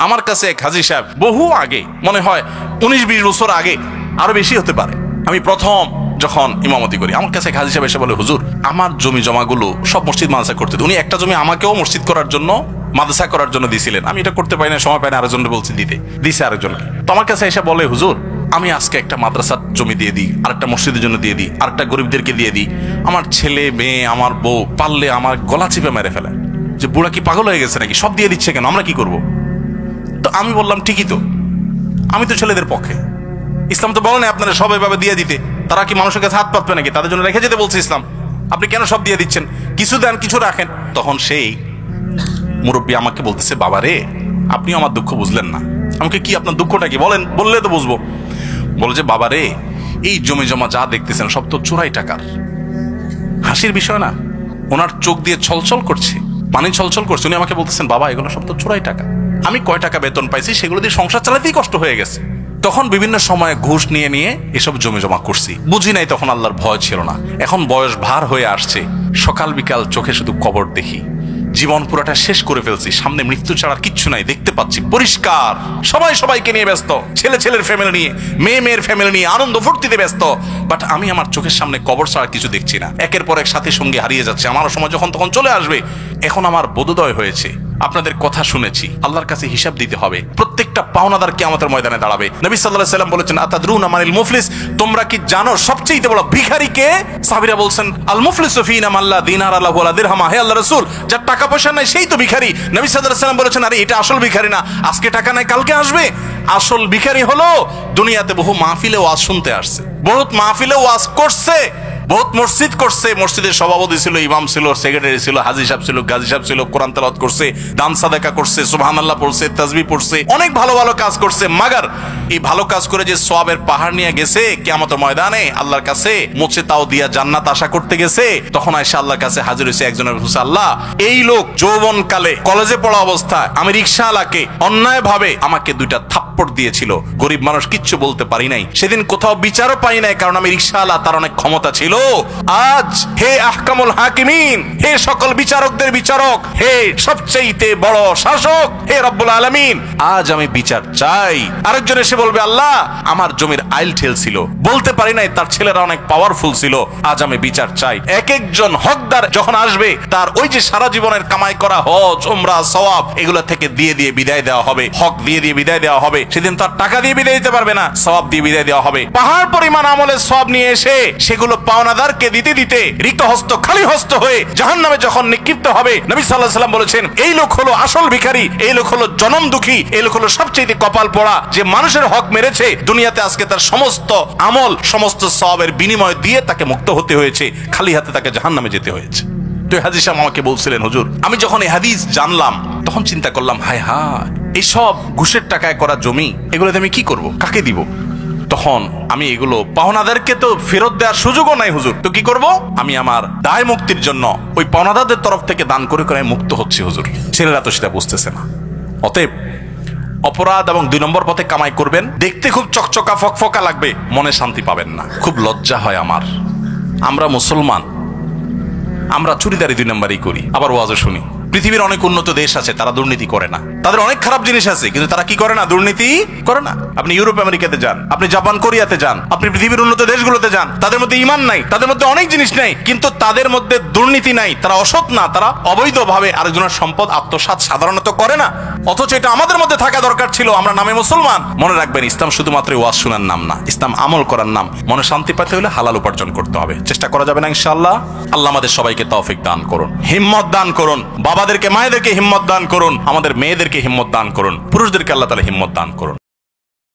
আমার কাছে এক হাজী সাহেব বহু আগে, মনে হয় 19-20 বছর আগে, আরো বেশি হতে পারে, আমি প্রথম যখন ইমামতি করি, আমার কাছে এক হাজী সাহেব এসে বলে, হুজুর আমার জমি জমাগুলো সব মসজিদ মাদ্রাসা করতে, উনি একটা জমি আমাকেও মসজিদ করার জন্য মাদ্রাসা করার জন্য দিছিলেন, আমি এটা করতে পারি না, সময় পাই না, আরেকজনকে বলছি দিছে আরেকজনকে। তো আমার কাছে এসে বলে, হুজুর আমি আজকে একটা মাদ্রাসার জমি দিয়ে দিই, আরেকটা মসজিদের জন্য দিয়ে দিই, আরেকটা গরিবদেরকে দিয়ে দিই, আমার ছেলে মেয়ে আমার বউ পারলে আমার গলা চিপে মেরে ফেলে, যে বুড়া কি পাগল হয়ে গেছে নাকি, সব দিয়ে দিচ্ছে কেন, আমরা কি করব? তো আমি বললাম, ঠিকই তো, আমি তো ছেলেদের পক্ষে, ইসলাম তো বলে না আপনারা সব এভাবে দিয়ে দিতে, তারা কি মানুষের কাছে হাত পাতবে নাকি, তাদের জন্য রেখে যেতে বলছে ইসলাম, আপনি কেন সব দিয়ে দিচ্ছেন, কিছু দেন কিছু রাখেন। তখন সেই মুরব্বী আমাকে বলতেছে, বাবা রে আপনিও আমার দুঃখ বুঝলেন না। আমাকে কি আপনার দুঃখটা কি বলেন, বললে তো বুঝবো। বলে যে, বাবা রে এই জমি জমা যা দেখতেছেন সব তো চোরাই টাকার। হাসির বিষয় না, ওনার চোখ দিয়ে ছলছল করছে, পানি ছলছল করছে, উনি আমাকে বলতেছেন, বাবা এগুলো সব তো চোরাই টাকা, আমি কয় টাকা বেতন পাইছি সেগুলো দিয়ে সংসার চালাতেই কষ্ট হয়ে গেছে। তখন বিভিন্ন সময়ে ঘুষ নিয়ে নিয়ে এসব জমি জমা করছি, বুঝি নাই তখন আল্লাহর ভয় ছিল না। এখন বয়স ভার হয়ে আসছে, সকাল বিকাল চোখে শুধু কবর দেখি, জীবন পুরোটা শেষ করে ফেলছি, সামনে মৃত্যু ছাড়া কিচ্ছু নাই, দেখতে পাচ্ছি পরিষ্কার, সবাই সবাইকে নিয়ে ব্যস্ত, ছেলের ফ্যামিলি নিয়ে, মেয়ের ফ্যামিলি নিয়ে আনন্দ ফুর্তিতে ব্যস্ত, বাট আমি আমার চোখের সামনে কবর ছাড়া কিছু দেখছি না। একের পর এক সাথী সঙ্গী হারিয়ে যাচ্ছে, আমারও সময় যখন তখন চলে আসবে। এখন আমার বোধোদয় হয়েছে, আপনাদের কথা শুনেছি, আল্লাহর কাছে হিসাব দিতে হবে, প্রত্যেকটা পাওনাদার কিয়ামতের ময়দানে দাঁড়াবে। নবী সাল্লাল্লাহু আলাইহি সাল্লাম বলেছেন, আতাদরুনা মানিল মুফলিস, তোমরা কি জানো সবচেয়ে বড় ভিখারি কে? সাহাবীরা বলছেন, আল মুফলিসু ফিনা মান লা দিনার লাহু ওয়া লা দিরহাম, হে আল্লাহর রাসূল যার টাকা পয়সা নাই সেই তো ভিখারি। নবী সাল্লাল্লাহু আলাইহি সাল্লাম বলেছেন, আরে এটা আসল ভিখারি না, আজকে টাকা নাই কালকে আসবে। আসল ভিখারি হলো দুনিয়াতে বহু মাহফিলে ওয়াজ শুনতে আসছে, বহুত মাহফিলে ওয়াজ করছে, বহুত মসজিদ করছে, মসজিদের সভাপতি ছিল, ইমাম ছিল, সেক্রেটারি ছিল, হাজী সাহেব ছিল, গাজী সাহেব ছিল, কোরআন তেলাওয়াত করছে, দান সাদাকা করছে, সুবহানাল্লাহ পড়ছে, তাসবিহ পড়ছে, অনেক ভালো ভালো কাজ করছে। মাগার এই ভালো কাজ করে যে সওয়াবের পাহাড় নিয়ে গেছে কিয়ামতের ময়দানে আল্লাহর কাছে মুছে তাও দিয়া জান্নাত আশা করতে গেছে, তখন আয়েশা আল্লাহর কাছে হাজির হয়েছে একজনের, হুজুর আল্লাহ এই লোক যৌবন কালে কলেজে পড়া অবস্থায় আমি রিকশাওয়ালাকে অন্যায় ভাবে আমাকে 2টা থাপ্পড় দিয়েছিল, গরিব মানুষ কিচ্ছু বলতে পারি নাই, সেদিন কোথাও বিচারও পাই নাই, কারণ আমি রিকশাওয়ালা, তার অনেক ক্ষমতা ছিল। আজ হে আহকামুল হাকিমিন, হে সকল বিচারকদের বিচারক, হে সবচেয়ে বড় শাসক, হে রব্বুল আলামিন, আজ আমি বিচার চাই। আরেকজন এসে বলবে, আল্লাহ আমার জমির আইল ঠেল ছিল, বলতে পারি নাই, তার ছেলেরা অনেক পাওয়ারফুল ছিল, আজ আমি বিচার চাই। এক একজন হকদার যখন আসবে, তার ওই যে সারা জীবনের কামাই করা হজ উমরা সওয়াব এগুলো থেকে দিয়ে দিয়ে বিদায় দেওয়া হবে, হক দিয়ে দিয়ে বিদায় দেওয়া হবে। সেদিন তার টাকা দিয়ে বিদায় দিতে পারবে না, সওয়াব দিয়ে বিদায় দেওয়া হবে। পাহাড় পরিমাণ আমলের সওয়াব নিয়ে এসে সেগুলো পাওনাদারকে দিতে দিতে রিক্ত হস্ত খালি হস্ত হয়ে জাহান্নামে যখন নিক্ষিপ্ত হবে, নবী সাল্লাল্লাহু আলাইহি সাল্লাম বলেছেন, এই লোক হলো আসল ভিখারি, এই লোক হলো জনম দুঃখী, এই লোক হলো সবচেয়ে কপাল পোড়া, যে মানুষের হক মেরেছে, দুনিয়াতে আজকে তার সমস্ত আমল সমস্ত সওয়াবের বিনিময় দিয়ে তাকে মুক্ত হতে হয়েছে, খালি হাতে তাকে জাহান্নামে যেতে হয়েছে। তো হাদিস আমাকে বলছিলেন, হুজুর আমি যখন এই হাদিস জানলাম তখন চিন্তা করলাম, হায় হায় এইসব ঘুষের টাকায় করা জমি এগুলোতে আমি কি করব, কাকে দিব? তখন আমি এগুলো পাওনাদারকে তো ফেরত দেওয়ার সুযোগও নাই হুজুর, তো কি করব? আমি আমার দায় মুক্তির জন্য ওই পাওনাদারদের তরফ থেকে দান করে করে মুক্ত হচ্ছে হুজুর। ছেলেরা তো সেটা বুঝতেছে না। অতএব অপরাধ এবং 2 নম্বর পথে কামাই করবেন, দেখতে খুব চকচকা ফকফকা লাগবে, মনে শান্তি পাবেন না। খুব লজ্জা হয় আমার, আমরা মুসলমান, আমরা চুরিদারি 2 নম্বরই করি, আবার ওয়াজও শুনি। পৃথিবীর অনেক উন্নত দেশ আছে, তারা দুর্নীতি করে না, তাদের অনেক খারাপ জিনিস আছে, কিন্তু তারা কি করে না? দুর্নীতি করে না। আপনি ইউরোপ আমেরিকাতে যান, আপনি জাপান কোরিয়াতে যান, আপনি পৃথিবীর উন্নত দেশগুলোতে যান, তাদের মধ্যে ঈমান নাই, তাদের মধ্যে অনেক জিনিস নাই, কিন্তু তাদের মধ্যে দুর্নীতি নাই, তারা অসৎ না, তারা অবৈধভাবে আরেকজনের সম্পদ আত্মসাৎ সাধারণত করে না। অথচ এটা আমাদের মধ্যে থাকা দরকার ছিল, আমরা নামে মুসলমান। মনে রাখবেন, ইসলাম শুধুমাত্র ওয়াজ শোনার নাম না, ইসলাম আমল করার নাম। মনে শান্তি পেতে হলে হালাল উপার্জন করতে হবে, চেষ্টা করা যাবে না ইনশাআল্লাহ। আল্লাহ আমাদের সবাইকে তৌফিক দান করুন, হিম্মত দান করুন, বাবাদেরকে মায়েদেরকে হিম্মত দান করুন, আমাদের মেয়েদেরকে হিম্মত দান করুন, পুরুষদেরকে আল্লাহ তাআলা হিম্মত দান করুন।